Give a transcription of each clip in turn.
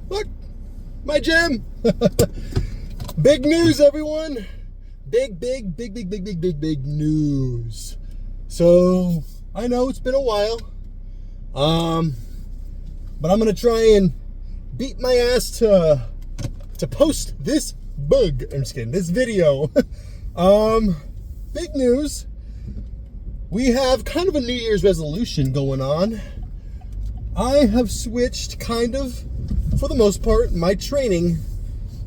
Look, my gym. Big news, everyone. Big news. So, I know it's been a while. But I'm going to try and beat my ass to post this bug. I'm just kidding. This video. Big news. We have kind of a New Year's resolution going on. I have switched kind of, for the most part, my training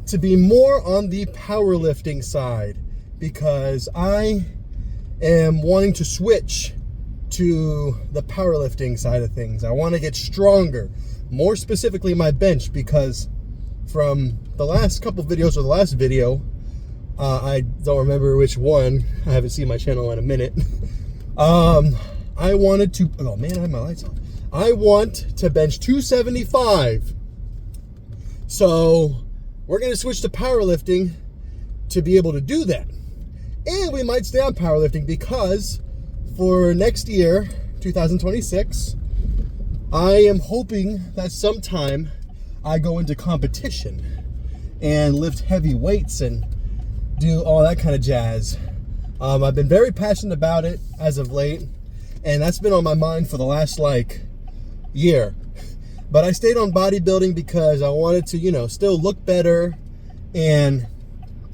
to be more on the powerlifting side because I am wanting to switch to the powerlifting side of things. I want to get stronger, more specifically my bench, because from the last couple videos or the last video, I don't remember which one. I haven't seen my channel in a minute. I wanted to, oh man, I have my lights on. I want to bench 275. So we're going to switch to powerlifting to be able to do that. And we might stay on powerlifting because for next year, 2026, I am hoping that sometime I go into competition and lift heavy weights and do all that kind of jazz. I've been very passionate about it as of late, and that's been on my mind for the last year. But I stayed on bodybuilding because I wanted to, still look better and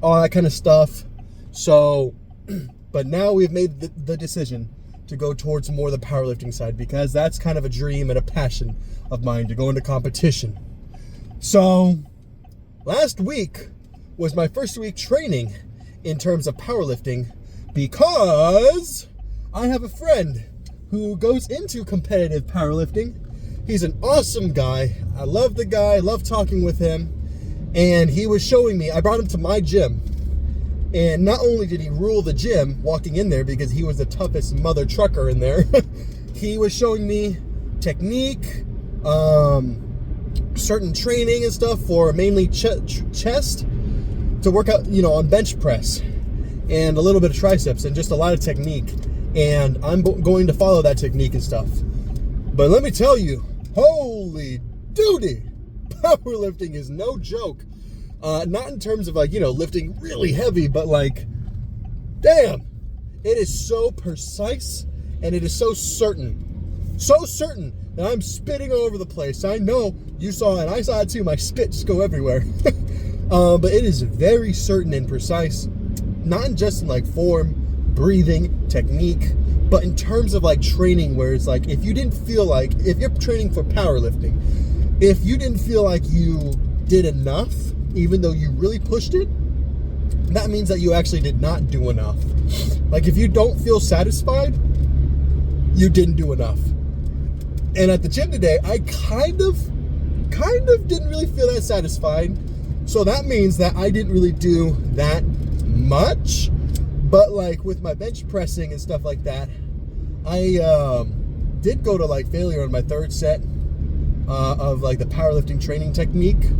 all that kind of stuff. So, but now we've made the decision to go towards more the powerlifting side because that's kind of a dream and a passion of mine, to go into competition. So last week was my first week training in terms of powerlifting because I have a friend who goes into competitive powerlifting. He's an awesome guy. I love the guy. I love talking with him. And he was showing me, I brought him to my gym. And not only did he rule the gym walking in there because he was the toughest mother trucker in there, he was showing me technique, certain training and stuff for mainly chest to work out, on bench press and a little bit of triceps and just a lot of technique. And I'm going to follow that technique and stuff. But let me tell you, holy duty, powerlifting is no joke. Not in terms of lifting really heavy, but damn, it is so precise and it is so certain that I'm spitting all over the place. I know you saw it, I saw it too. My spit just go everywhere. But it is very certain and precise, not just in form, breathing, technique, but in terms of training, where it's if you didn't feel if you're training for powerlifting, if you didn't feel like you did enough, even though you really pushed it, that means that you actually did not do enough. If you don't feel satisfied, you didn't do enough. And at the gym today, I kind of didn't really feel that satisfied. So that means that I didn't really do that much. But with my bench pressing and stuff like that, I did go to failure on my third set of the powerlifting training technique.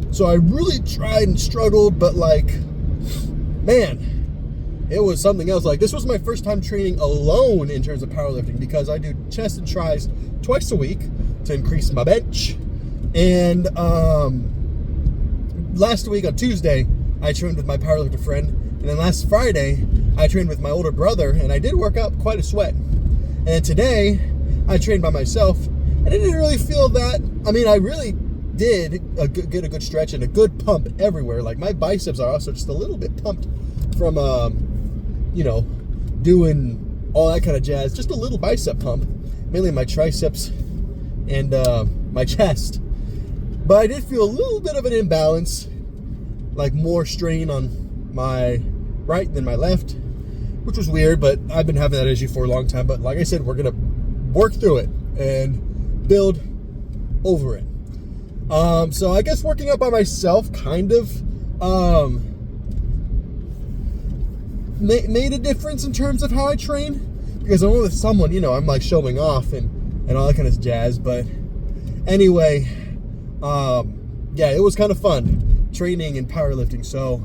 So I really tried and struggled, but man, it was something else. This was my first time training alone in terms of powerlifting because I do chest and tris twice a week to increase my bench. And last week on Tuesday, I trained with my powerlifter friend. And then last Friday, I trained with my older brother, and I did work up quite a sweat. And then today, I trained by myself, and I didn't really feel that. I mean, I really did get a good stretch and a good pump everywhere. My biceps are also just a little bit pumped from, doing all that kind of jazz. Just a little bicep pump, mainly my triceps and my chest. But I did feel a little bit of an imbalance, more strain on my right than my left, which was weird, but I've been having that issue for a long time. But like I said, we're gonna work through it and build over it. So I guess working out by myself kind of made a difference in terms of how I train, because I'm with someone, I'm showing off and all that kind of jazz. But anyway, yeah, it was kind of fun training and powerlifting. So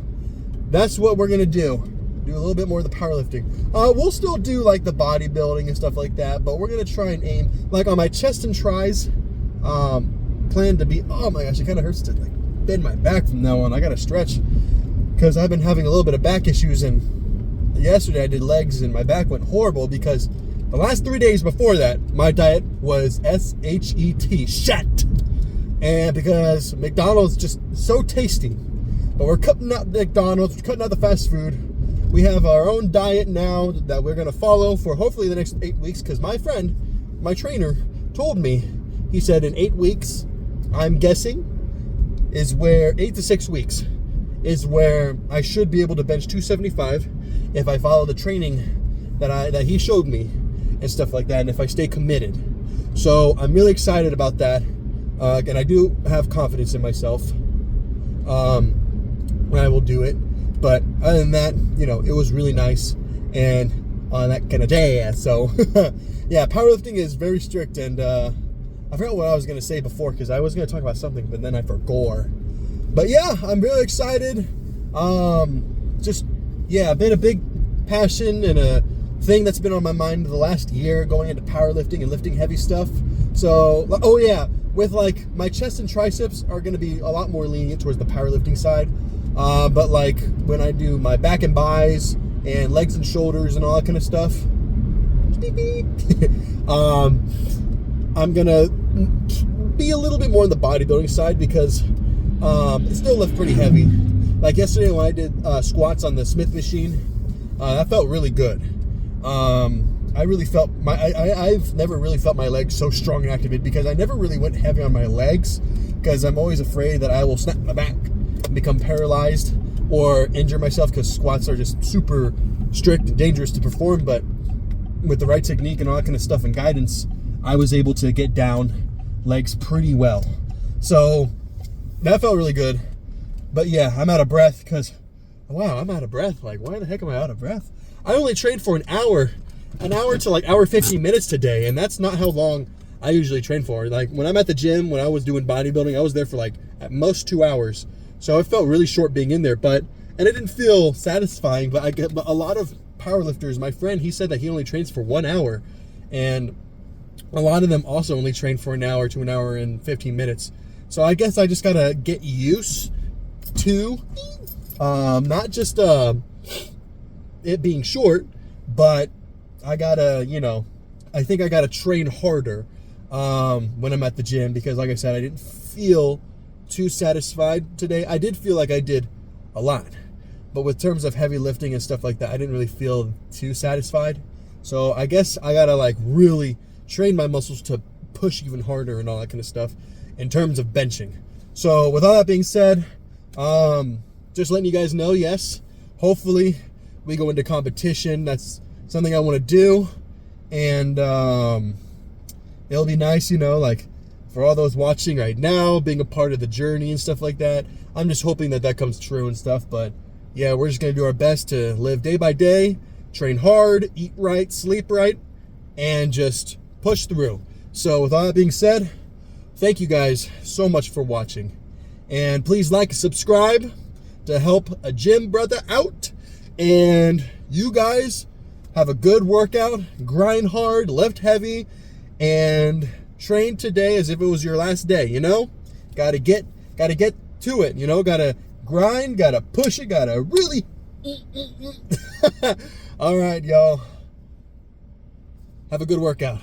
that's what we're gonna do a little bit more of the powerlifting. We'll still do the bodybuilding and stuff like that, but we're gonna try and aim on my chest and tris. plan to be, oh my gosh, it kind of hurts to like bend my back from now on. I got to stretch because I've been having a little bit of back issues, and yesterday I did legs and my back went horrible because the last 3 days before that, my diet was S-H-E-T, shit. And because McDonald's is just so tasty, but we're cutting out McDonald's, we're cutting out the fast food. We have our own diet now that we're going to follow for hopefully the next 8 weeks, because my friend, my trainer, told me, he said in 8 weeks, I'm guessing, is where 8 to 6 weeks is where I should be able to bench 275 if I follow the training that he showed me and stuff like that, and if I stay committed. So I'm really excited about that, and I do have confidence in myself when I will do it. But other than that, you know, it was really nice and on that kind of day. So yeah, powerlifting is very strict, and I forgot what I was going to say before because I was going to talk about something, but then I forgot. But yeah, I'm really excited. Just, yeah, been a big passion and a thing that's been on my mind the last year, going into powerlifting and lifting heavy stuff. So, oh yeah, with like my chest and triceps are going to be a lot more lenient towards the powerlifting side. But like when I do my back and buys and legs and shoulders and all that kind of stuff, beep, beep, I'm gonna be a little bit more on the bodybuilding side because it still lift pretty heavy. Like yesterday when I did squats on the Smith machine, that felt really good. I really felt I've never really felt my legs so strong and activated because I never really went heavy on my legs because I'm always afraid that I will snap my back and become paralyzed or injure myself because squats are just super strict and dangerous to perform. But with the right technique and all that kind of stuff and guidance, I was able to get down legs pretty well. So that felt really good. But yeah, I'm out of breath because, wow, I'm out of breath. Like, why the heck am I out of breath? I only trained for an hour to like hour 15 minutes today, and that's not how long I usually train for. Like when I'm at the gym, when I was doing bodybuilding, I was there for like at most 2 hours. So it felt really short being in there, and it didn't feel satisfying. But I get a lot of powerlifters. My friend, he said that he only trains for 1 hour, and a lot of them also only train for an hour to an hour and 15 minutes. So I guess I just gotta get used to not just it being short, but I gotta, you know, I think I gotta train harder when I'm at the gym because, like I said, I didn't feel too satisfied today. I did feel like I did a lot, but with terms of heavy lifting and stuff like that, I didn't really feel too satisfied. So I guess I gotta like really train my muscles to push even harder and all that kind of stuff in terms of benching. So with all that being said, just letting you guys know, yes, hopefully we go into competition. That's something I want to do, and it'll be nice, you know, like for all those watching right now, being a part of the journey and stuff like that. I'm just hoping that that comes true and stuff. But yeah, we're just going to do our best to live day by day, train hard, eat right, sleep right, and just push through. So with all that being said, thank you guys so much for watching. And please like and subscribe to help a gym brother out. And you guys have a good workout, grind hard, lift heavy, and train today as if it was your last day, you know? Gotta get to it, you know? Gotta grind, gotta push it, gotta really... All right, y'all. Have a good workout.